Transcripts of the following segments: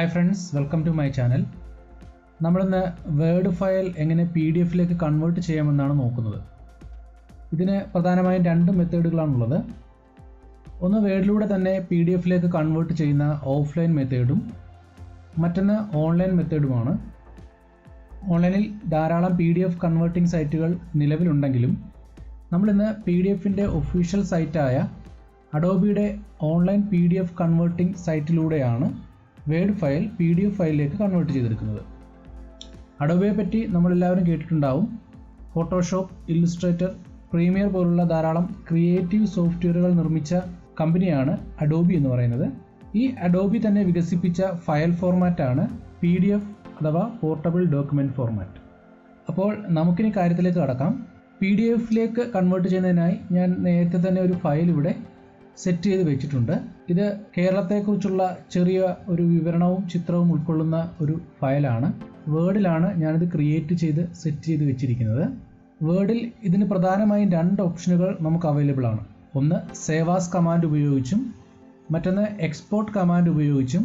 Hi friends, welcome to my channel. നമ്മളിന്ന് word file എങ്ങനെ PDF-ലേക്ക് കൺവേർട്ട് ചെയ്യാമെന്നാണ് നോക്കുന്നത്. ഇതിന് പ്രധാനമായും രണ്ട് മെത്തേഡുകളാണുള്ളത്. ഒന്ന് വേർഡിലൂടെ തന്നെ PDF-ലേക്ക് കൺവേർട്ട് ചെയ്യുന്ന ഓഫ്ലൈൻ മെത്തേഡും മറ്റൊന്ന് ഓൺലൈൻ മെത്തേഡുമാണ്. ഓൺലൈനിൽ ധാരാളം PDF കൺവേർട്ടിംഗ് സൈറ്റുകൾ നിലവിലുണ്ടെങ്കിലും നമ്മളിന്ന് PDF-ൻ്റെ ഒഫീഷ്യൽ സൈറ്റായ അഡോബിയുടെ ഓൺലൈൻ PDF കൺവേർട്ടിംഗ് സൈറ്റിലൂടെയാണ് വേർഡ് ഫയൽ PDF ഫയലിലേക്ക് കൺവേർട്ട് ചെയ്തെടുക്കുന്നത്. അഡോബിയെ പറ്റി നമ്മളെല്ലാവരും കേട്ടിട്ടുണ്ടാവും. ഫോട്ടോഷോപ്പ്, ഇല്ലുസ്ട്രേറ്റർ, പ്രീമിയർ പോലുള്ള ധാരാളം ക്രിയേറ്റീവ് സോഫ്റ്റ്വെയറുകൾ നിർമ്മിച്ച കമ്പനിയാണ് അഡോബി എന്ന് പറയുന്നത്. ഈ അഡോബി തന്നെ വികസിപ്പിച്ച ഫയൽ ഫോർമാറ്റാണ് PDF അഥവാ പോർട്ടബിൾ ഡോക്യുമെൻറ്റ് ഫോർമാറ്റ്. അപ്പോൾ നമുക്കിനി കാര്യത്തിലേക്ക് കടക്കാം. PDF-ലേക്ക് കൺവേർട്ട് ചെയ്യുന്നതിനായി ഞാൻ നേരത്തെ തന്നെ ഒരു ഫയൽ ഇവിടെ സെറ്റ് ചെയ്ത് വെച്ചിട്ടുണ്ട്. ഇത് കേരളത്തെക്കുറിച്ചുള്ള ചെറിയ ഒരു വിവരണവും ചിത്രവും ഉൾക്കൊള്ളുന്ന ഒരു ഫയലാണ്. വേർഡിലാണ് ഞാനിത് ക്രിയേറ്റ് ചെയ്ത് സെറ്റ് ചെയ്ത് വെച്ചിരിക്കുന്നത്. വേർഡിൽ ഇതിന് പ്രധാനമായും രണ്ട് ഓപ്ഷനുകൾ നമുക്ക് അവൈലബിൾ ആണ്. ഒന്ന് സേവ് ആസ് കമാൻഡ് ഉപയോഗിച്ചും മറ്റൊന്ന് എക്സ്പോർട്ട് കമാൻഡ് ഉപയോഗിച്ചും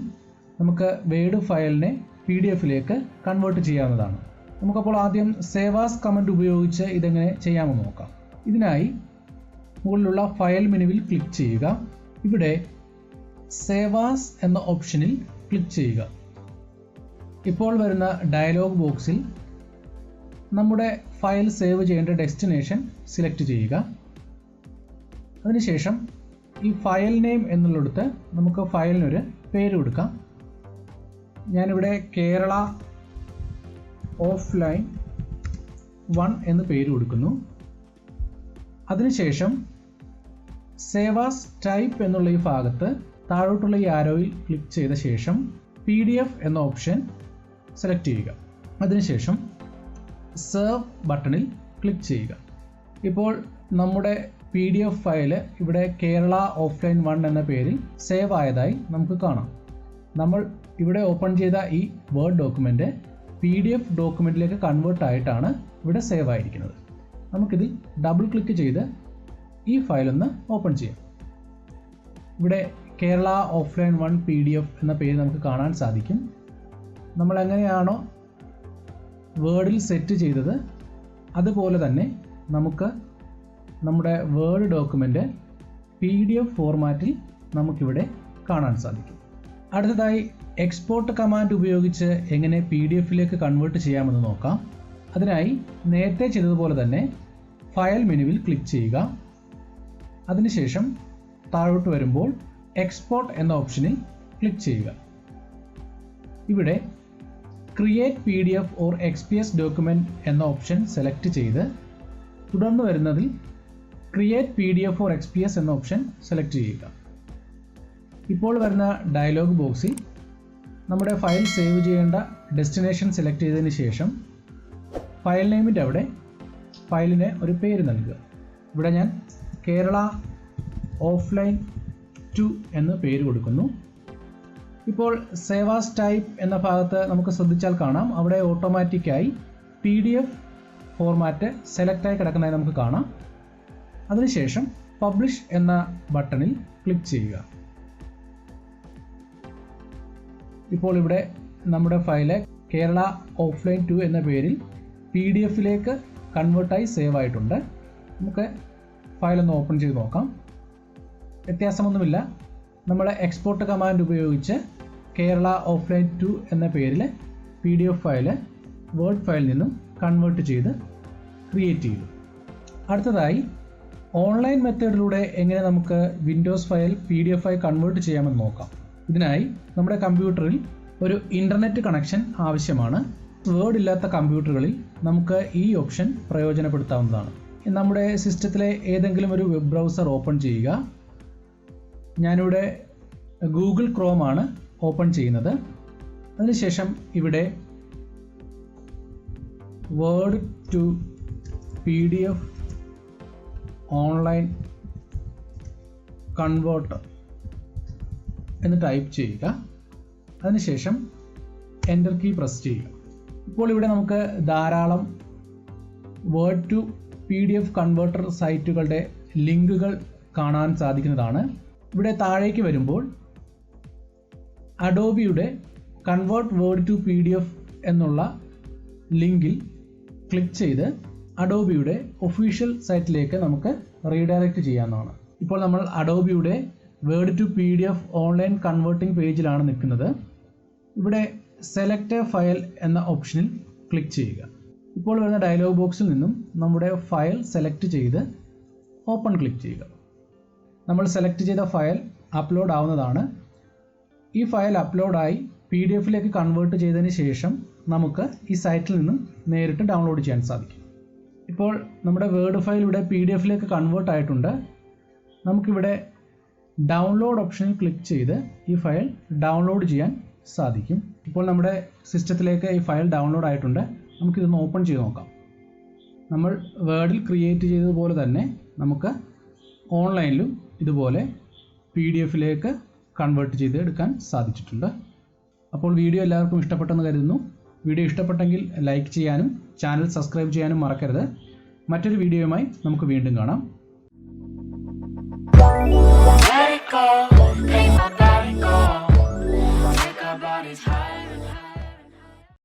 നമുക്ക് വേർഡ് ഫയലിനെ PDF-ലേക്ക് കൺവേർട്ട് ചെയ്യാവുന്നതാണ്. നമുക്കപ്പോൾ ആദ്യം സേവ് ആസ് കമാൻഡ് ഉപയോഗിച്ച് ഇതെങ്ങനെ ചെയ്യാമെന്ന് നോക്കാം. ഇതിനായി മുകളിലുള്ള ഫയൽ മെനുവിൽ ക്ലിക്ക് ചെയ്യുക. ഇവിടെ സേവ് ആസ് എന്ന ഓപ്ഷനിൽ ക്ലിക്ക് ചെയ്യുക. ഇപ്പോൾ വരുന്ന ഡയലോഗ് ബോക്സിൽ നമ്മുടെ ഫയൽ സേവ് ചെയ്യേണ്ട ഡെസ്റ്റിനേഷൻ സെലക്ട് ചെയ്യുക. അതിനുശേഷം ഈ ഫയൽ നെയിം എന്നുള്ളിടത്ത് നമുക്ക് ഫയലിനൊരു പേര് കൊടുക്കാം. ഞാനിവിടെ കേരള ഓഫ്ലൈൻ 1 എന്ന് പേര് കൊടുക്കുന്നു. അതിനുശേഷം സേവ് ആസ് ടൈപ്പ് എന്നുള്ള ഈ ഭാഗത്ത് താഴോട്ടുള്ള ഈ ആരോയിൽ ക്ലിക്ക് ചെയ്ത ശേഷം PDF എന്ന ഓപ്ഷൻ സെലക്ട് ചെയ്യുക. അതിനുശേഷം സേവ് ബട്ടണിൽ ക്ലിക്ക് ചെയ്യുക. ഇപ്പോൾ നമ്മുടെ PDF ഫയൽ ഇവിടെ കേരള ഓഫ്ലൈൻ 1 എന്ന പേരിൽ സേവ് ആയതായി നമുക്ക് കാണാം. നമ്മൾ ഇവിടെ ഓപ്പൺ ചെയ്ത ഈ വേർഡ് ഡോക്യുമെൻ്റ് PDF ഡോക്യുമെൻറ്റിലേക്ക് കൺവേർട്ട് ആയിട്ടാണ് ഇവിടെ സേവ് ആയിരിക്കുന്നത്. നമുക്കിതിൽ ഡബിൾ ക്ലിക്ക് ചെയ്ത് ഈ ഫയൽ ഒന്ന് ഓപ്പൺ ചെയ്യാം. ഇവിടെ കേരള ഓഫ്ലൈൻ 1 PDF എന്ന പേര് നമുക്ക് കാണാൻ സാധിക്കും. നമ്മൾ എങ്ങനെയാണോ വേർഡിൽ സെറ്റ് ചെയ്തത് അതുപോലെ തന്നെ നമുക്ക് നമ്മുടെ വേർഡ് ഡോക്യുമെൻ്റ് PDF ഫോർമാറ്റിൽ നമുക്കിവിടെ കാണാൻ സാധിക്കും. അടുത്തതായി എക്സ്പോർട്ട് കമാൻഡ് ഉപയോഗിച്ച് എങ്ങനെ PDF-ലേക്ക് കൺവേർട്ട് ചെയ്യാമെന്ന് നോക്കാം. അതിനായി നേരത്തെ ചെയ്തതുപോലെ തന്നെ ഫയൽ മെനുവിൽ ക്ലിക്ക് ചെയ്യുക. അതിനുശേഷം താഴോട്ട് വരുമ്പോൾ എക്സ്പോർട്ട് എന്ന ഓപ്ഷനിൽ ക്ലിക്ക് ചെയ്യുക. ഇവിടെ create PDF or XPS document എന്ന ഓപ്ഷൻ സെലക്ട് ചെയ്ത് തുടർന്ന് വരുന്നതിൽ ക്രിയേറ്റ് PDF ഓർ XPS എന്ന ഓപ്ഷൻ സെലക്ട് ചെയ്യുക. ഇപ്പോൾ വരുന്ന ഡയലോഗ് ബോക്സിൽ നമ്മുടെ ഫയൽ സേവ് ചെയ്യേണ്ട ഡെസ്റ്റിനേഷൻ സെലക്ട് ചെയ്തതിന് ശേഷം ഫയൽ നെയിമിൻ്റെ അവിടെ ഫയലിന് ഒരു പേര് നൽകുക. ഇവിടെ ഞാൻ കേരള ഓഫ്ലൈൻ 2 എന്ന് പേര് കൊടുക്കുന്നു. ഇപ്പോൾ സേവ് ആസ് ടൈപ്പ് എന്ന ഭാഗത്ത് നമുക്ക് ശ്രദ്ധിച്ചാൽ കാണാം, അവിടെ ഓട്ടോമാറ്റിക്കായി PDF ഫോർമാറ്റ് സെലക്റ്റായി കിടക്കുന്നതായി നമുക്ക് കാണാം. അതിനുശേഷം പബ്ലിഷ് എന്ന ബട്ടണിൽ ക്ലിക്ക് ചെയ്യുക. ഇപ്പോൾ ഇവിടെ നമ്മുടെ ഫയല് കേരള ഓഫ്ലൈൻ 2 എന്ന പേരിൽ PDF-ലേക്ക് കൺവേർട്ടായി സേവ് ആയിട്ടുണ്ട്. നമുക്ക് ഫയലൊന്ന് ഓപ്പൺ ചെയ്ത് നോക്കാം. വ്യത്യാസമൊന്നുമില്ല. നമ്മൾ എക്സ്പോർട്ട് കമാൻഡ് ഉപയോഗിച്ച് കേരള ഓഫ്ലൈൻ 2 എന്ന പേരിൽ PDF ഫയൽ വേർഡ് ഫയലിൽ നിന്നും കൺവേർട്ട് ചെയ്ത് ക്രിയേറ്റ് ചെയ്തു. അടുത്തതായി ഓൺലൈൻ മെത്തേഡിലൂടെ എങ്ങനെ നമുക്ക് വിൻഡോസ് ഫയൽ PDF ആയി കൺവേർട്ട് ചെയ്യാമെന്ന് നോക്കാം. ഇതിനായി നമ്മുടെ കമ്പ്യൂട്ടറിൽ ഒരു ഇൻ്റർനെറ്റ് കണക്ഷൻ ആവശ്യമാണ്. വേർഡ് ഇല്ലാത്ത കമ്പ്യൂട്ടറുകളിൽ നമുക്ക് ഈ ഓപ്ഷൻ പ്രയോജനപ്പെടുത്താവുന്നതാണ്. നമ്മുടെ സിസ്റ്റത്തിലെ ഏതെങ്കിലും ഒരു വെബ് ബ്രൗസർ ഓപ്പൺ ചെയ്യുക. ഞാനിവിടെ ഗൂഗിൾ ക്രോം ആണ് ഓപ്പൺ ചെയ്യുന്നത്. അതിനുശേഷം ഇവിടെ word to PDF online converter എന്ന് ടൈപ്പ് ചെയ്യുക. അതിനുശേഷം എൻ്റർ കീ പ്രസ് ചെയ്യുക. ഇപ്പോൾ ഇവിടെ നമുക്ക് ധാരാളം വേർഡ് ടു PDF കൺവേർട്ടർ സൈറ്റുകളുടെ ലിങ്കുകൾ കാണാൻ സാധിക്കുന്നതാണ്. ഇവിടെ താഴേക്ക് വരുമ്പോൾ അഡോബിയുടെ കൺവേർട്ട് വേർഡ് ടു PDF എന്നുള്ള ലിങ്കിൽ ക്ലിക്ക് ചെയ്ത് അഡോബിയുടെ ഒഫീഷ്യൽ സൈറ്റിലേക്ക് നമുക്ക് റീഡയറക്റ്റ് ചെയ്യാവുന്നതാണ്. ഇപ്പോൾ നമ്മൾ അഡോബിയുടെ word to PDF online converting പേജിലാണ് നിൽക്കുന്നത്. ഇവിടെ സെലക്ട് എ ഫയൽ എന്ന ഓപ്ഷനിൽ ക്ലിക്ക് ചെയ്യുക. ഇപ്പോൾ വരുന്ന ഡയലോഗ് ബോക്സിൽ നിന്നും നമ്മുടെ ഫയൽ സെലക്ട് ചെയ്ത് ഓപ്പൺ ക്ലിക്ക് ചെയ്യുക. നമ്മൾ സെലക്ട് ചെയ്ത ഫയൽ അപ്ലോഡ് ആവുന്നതാണ്. ഈ ഫയൽ അപ്ലോഡായി PDF-ലേക്ക് കൺവേർട്ട് ചെയ്തതിന് ശേഷം നമുക്ക് ഈ സൈറ്റിൽ നിന്നും നേരിട്ട് ഡൗൺലോഡ് ചെയ്യാൻ സാധിക്കും. ഇപ്പോൾ നമ്മുടെ വേർഡ് ഫയൽ ഇവിടെ PDF-ലേക്ക് കൺവേർട്ട് ആയിട്ടുണ്ട്. നമുക്കിവിടെ ഡൗൺലോഡ് ഓപ്ഷനിൽ ക്ലിക്ക് ചെയ്ത് ഈ ഫയൽ ഡൗൺലോഡ് ചെയ്യാൻ സാധിക്കും. ഇപ്പോൾ നമ്മുടെ സിസ്റ്റത്തിലേക്ക് ഈ ഫയൽ ഡൗൺലോഡ് ആയിട്ടുണ്ട്. നമുക്കിതൊന്ന് ഓപ്പൺ ചെയ്ത് നോക്കാം. നമ്മൾ വേർഡിൽ ക്രിയേറ്റ് ചെയ്തതുപോലെ തന്നെ നമുക്ക് ഓൺലൈനിലും ഇതുപോലെ PDF-ലേക്ക് കൺവേർട്ട് ചെയ്ത് എടുക്കാൻ സാധിച്ചിട്ടുണ്ട്. അപ്പോൾ വീഡിയോ എല്ലാവർക്കും ഇഷ്ടപ്പെട്ടെന്ന് കരുതുന്നു. വീഡിയോ ഇഷ്ടപ്പെട്ടെങ്കിൽ ലൈക്ക് ചെയ്യാനും ചാനൽ സബ്സ്ക്രൈബ് ചെയ്യാനും മറക്കരുത്. മറ്റൊരു വീഡിയോയുമായി നമുക്ക് വീണ്ടും കാണാം.